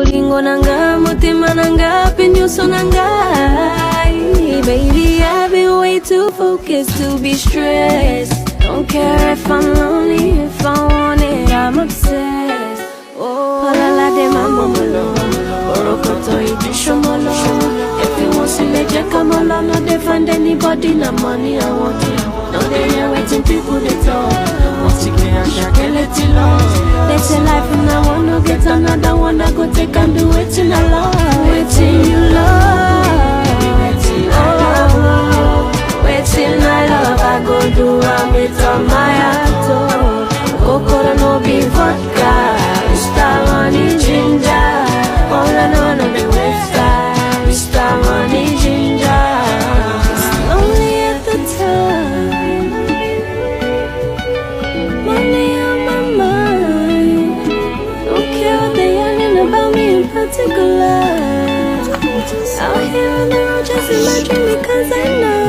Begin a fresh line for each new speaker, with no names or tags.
Bolingo nanga, mutima nanga, pinyuso nanga. Baby, I've been way too focused to be stressed. Don't care if I'm lonely, if I want it, I'm obsessed. Oh, palala de mamomolo, orokoto idishomolo. If you want to let you come along, no defend anybody, no money I want it. No they ain't waiting people they talk. Once you get a shake, let it love. They say life and I wanna get another one, I go take and do it in a love. Waiting you love, waiting I love, I go do I'm it on my heart. Kokoro no be vodka, Mr. Money Ginger. All I know no the website, Mr. Money Ginger. It's lonely at the time, money on my mind. Don't care what they yelling about me in particular. Out here on the road just imagine because I know